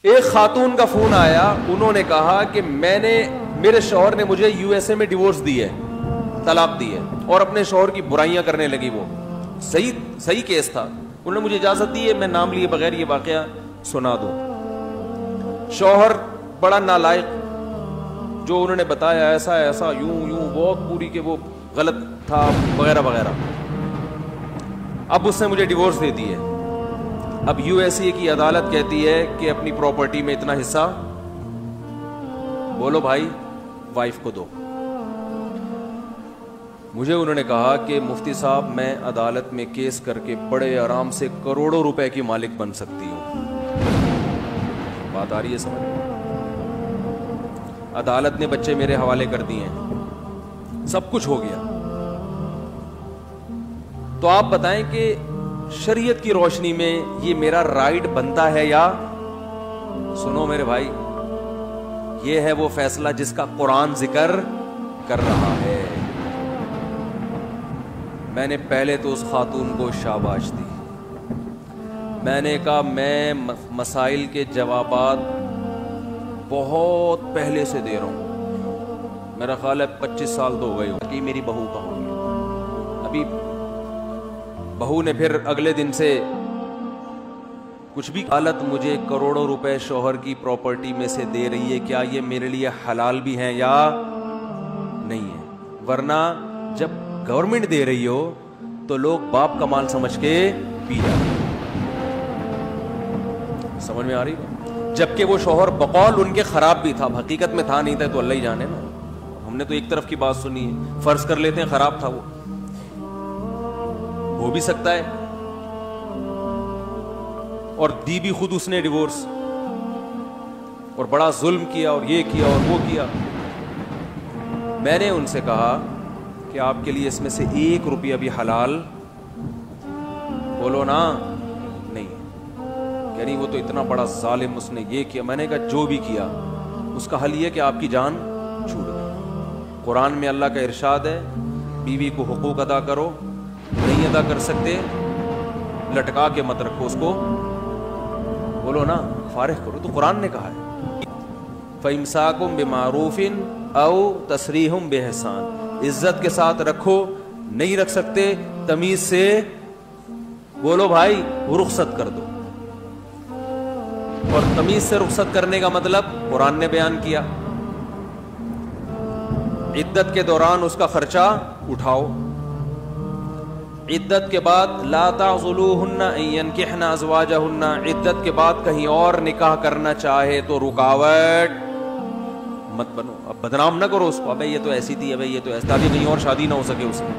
ایک خاتون کا فون آیا, انہوں نے کہا کہ میرے شوہر نے مجھے یو ایس اے میں ڈیورس دی ہے, طلاق دی ہے, اور اپنے شوہر کی برائیاں کرنے لگی. وہ صحیح کیس تھا. انہوں نے مجھے اجازت دی ہے میں نام لیے بغیر یہ واقعہ سنا دوں. شوہر بڑا نالائق, جو انہوں نے بتایا ایسا ایسا یوں بہت پوری کہ وہ غلط تھا وغیرہ وغیرہ. اب اس نے مجھے ڈیورس دے دی ہے. اب یو ایس اے کی عدالت کہتی ہے کہ اپنی پراپرٹی میں اتنا حصہ بولو بھائی وائف کو دو. مجھے انہوں نے کہا کہ مفتی صاحب میں عدالت میں کیس کر کے بڑے آرام سے کروڑوں روپے کی مالک بن سکتی ہوں. بات آ رہی ہے سمجھ؟ عدالت نے بچے میرے حوالے کر دیے ہیں, سب کچھ ہو گیا. تو آپ بتائیں کہ شریعت کی روشنی میں یہ میرا رائٹ بنتا ہے یا؟ سنو میرے بھائی, یہ ہے وہ فیصلہ جس کا قرآن ذکر کر رہا ہے. میں نے پہلے تو اس خاتون کو شاباش دی. میں نے کہا میں مسائل کے جوابات بہت پہلے سے دے رہا ہوں. میرا خیال ہے 25 سال تو ہو گئے ہوں کہ میری بہو کا ہو گیا. ابھی بہو نے پھر اگلے دن سے کچھ بھی حالت مجھے کروڑوں روپے شوہر کی پراپرٹی میں سے دے رہی ہے, کیا یہ میرے لیے حلال بھی ہیں یا نہیں ہے؟ ورنہ جب گورنمنٹ دے رہی ہو تو لوگ باپ کا مال سمجھ کے پی جاتے. سمجھ میں آ رہی ہے؟ جبکہ وہ شوہر بقول ان کے خراب بھی تھا, حقیقت میں تھا نہیں تھا تو اللہ ہی جانے نا. ہم نے تو ایک طرف کی بات سنی ہے, فرض کر لیتے ہیں خراب تھا, وہ ہو بھی سکتا ہے, اور دی بھی خود اس نے ڈیورس, اور بڑا ظلم کیا اور یہ کیا اور وہ کیا. میں نے ان سے کہا کہ آپ کے لیے اس میں سے 1 روپیہ بھی حلال بولو نا نہیں. یعنی وہ تو اتنا بڑا ظالم, اس نے یہ کیا. میں نے کہا جو بھی کیا اس کا حل یہ کہ آپ کی جان چھوٹ گئی. قرآن میں اللہ کا ارشاد ہے بیوی کو حقوق ادا کرو, نہیں ادا کر سکتے لٹکا کے مت رکھو اس کو, بولو نا فارغ کرو. تو قرآن نے کہا ہے فَإِمْسَاكُمْ بِمَعْرُوفٍ أَوْ تَسْرِيحٌ بِإِحْسَانٍ, عزت کے ساتھ رکھو, نہیں رکھ سکتے تمیز سے بولو بھائی رخصت کر دو. اور تمیز سے رخصت کرنے کا مطلب قرآن نے بیان کیا, عدت کے دوران اس کا خرچہ اٹھاؤ. عدت کے بعد لا تعضلوہن ان ینکحن ازواجہن, عدت کے بعد کہیں اور نکاح کرنا چاہے تو رکاوٹ مت بنو. اب بدنام نہ کرو اس کو, ابے یہ تو ایسی تھی, ابے یہ تو ایسا, تاکہ کہیں اور شادی نہ ہو سکے اس کی.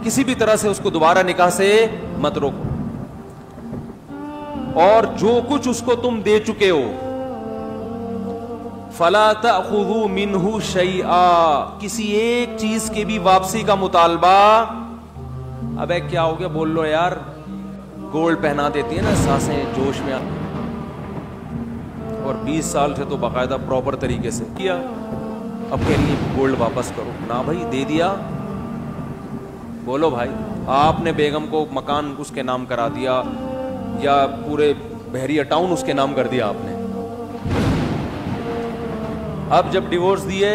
کسی بھی طرح سے اس کو دوبارہ نکاح سے مت روکو. اور جو کچھ اس کو تم دے چکے ہو فلا تأخذوا منہ شیئا, کسی ایک چیز کی بھی واپسی کا مطالبہ. ابے کیا ہو گیا بول لو یار, گولڈ پہنا دیتی ہے نا ساسیں جوش میں, اور 20 سال سے تو باقاعدہ پراپر طریقے سے کیا, اب کہہ رہی ہے گولڈ واپس کرو. نہ بھائی دے دیا, بولو بھائی آپ نے بیگم کو مکان اس کے نام کرا دیا یا پورے بحریہ ٹاؤن اس کے نام کر دیا آپ نے. اب جب ڈیورس دیے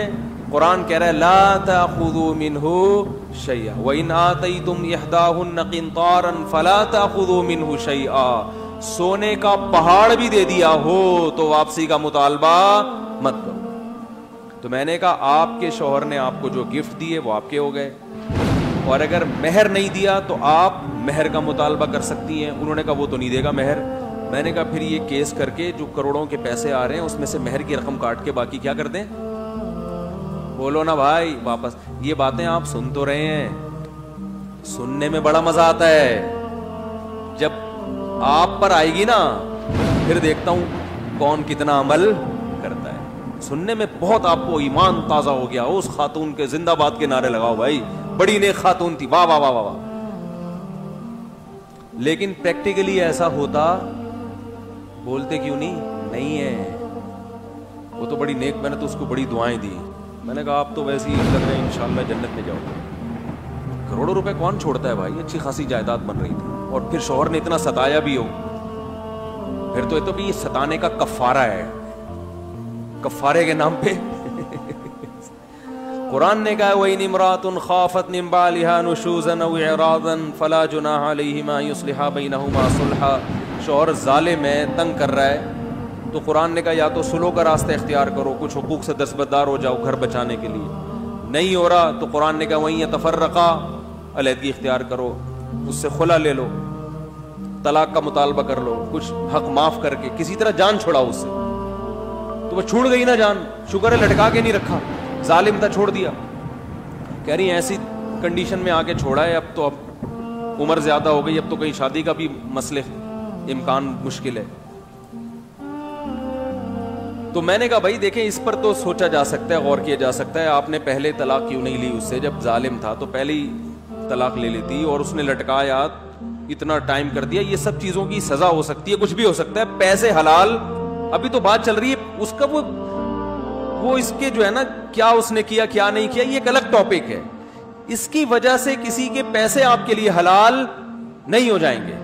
قرآن کہہ رہا ہے لا تأخذوا منہ شیئا وإن آتیتم احداہن قنطارا فلا تأخذوا منہ شیئا, سونے کا پہاڑ بھی دے دیا ہو تو واپسی کا مطالبہ مت کرو. تو میں نے کہا آپ کے شوہر نے آپ کو جو گفٹ دیے وہ آپ کے ہو گئے, اور اگر مہر نہیں دیا تو آپ مہر کا مطالبہ کر سکتی ہیں. انہوں نے کہا وہ تو نہیں دے گا مہر. میں نے کہا پھر یہ کیس کر کے جو کروڑوں کے پیسے آ رہے ہیں اس میں سے مہر کی رقم کاٹ کے باقی کیا کر دیں, بولو نا بھائی واپس. یہ باتیں آپ سن تو رہے ہیں, سننے میں بڑا مزہ آتا ہے, جب آپ پر آئے گی نا پھر دیکھتا ہوں کون کتنا عمل کرتا ہے. سننے میں بہت آپ کو ایمان تازہ ہو گیا, اس خاتون کے زندہ باد کے نعرے لگاؤ بھائی, بڑی نیک خاتون تھی, واہ واہ واہ واہ. لیکن پریکٹیکلی ایسا ہوتا بولتے کیوں نہیں ہے, وہ تو بڑی نیک, میں نے تو اس کو بڑی دعائیں دی. میں نے کہا آپ تو ویسے ہی لگ رہے ہیں انشاءاللہ جنت میں جاؤ. کروڑوں روپے کون چھوڑتا ہے بھائی, اچھی خاصی جائیداد بن رہی تھی, اور پھر شوہر نے اتنا ستایا بھی ہو. پھر تو یہ تو بھی ستانے کا کفارہ ہے, کفارے کے نام پہ. قرآن نے کہا وَإِنِ امْرَأَةٌ خَافَتْ مِنْ بَعْلِهَا نُشُوزًا أَوْ إِعْرَاضًا فَلَا جُنَاحَ عَلَيْهِمَا أَن يُصْلِحَا بَيْنَهُمَا صُلْحًا. شوہر ظالم ہے, تنگ کر رہا ہے, تو قرآن نے کہا یا تو سلو کا راستہ اختیار کرو, کچھ حقوق سے دستبردار ہو جاؤ گھر بچانے کے لیے. نہیں ہو رہا تو قرآن نے کہا وَإِن يَتَفَرَّقَا, علیحدگی اختیار کرو, اس سے خلا لے لو, طلاق کا مطالبہ کر لو, کچھ حق معاف کر کے کسی طرح جان چھڑاؤ اس سے. تو وہ چھوڑ گئی نا جان, شکر ہے لٹکا کے نہیں رکھا, ظالم تھا چھوڑ دیا. کہہ رہی ہیں ایسی کنڈیشن میں آ کے چھوڑا ہے, اب تو اب عمر زیادہ ہو گئی, اب تو کہیں شادی کا بھی مسئلے امکان مشکل ہے. تو میں نے کہا بھائی دیکھیں اس پر تو سوچا جا سکتا ہے, غور کیا جا سکتا ہے, آپ نے پہلے طلاق کیوں نہیں لی اس سے, جب ظالم تھا تو پہلے ہی طلاق لے لیتی, اور اس نے لٹکایا, اتنا ٹائم کر دیا. یہ سب چیزوں کی سزا ہو سکتی ہے, کچھ بھی ہو سکتا ہے. پیسے حلال, ابھی تو بات چل رہی ہے اس کا, وہ اس کے جو ہے نا کیا اس نے کیا کیا نہیں کیا, یہ ایک الگ ٹاپک ہے. اس کی وجہ سے کسی کے پیسے آپ کے لیے حلال نہیں ہو جائیں گے.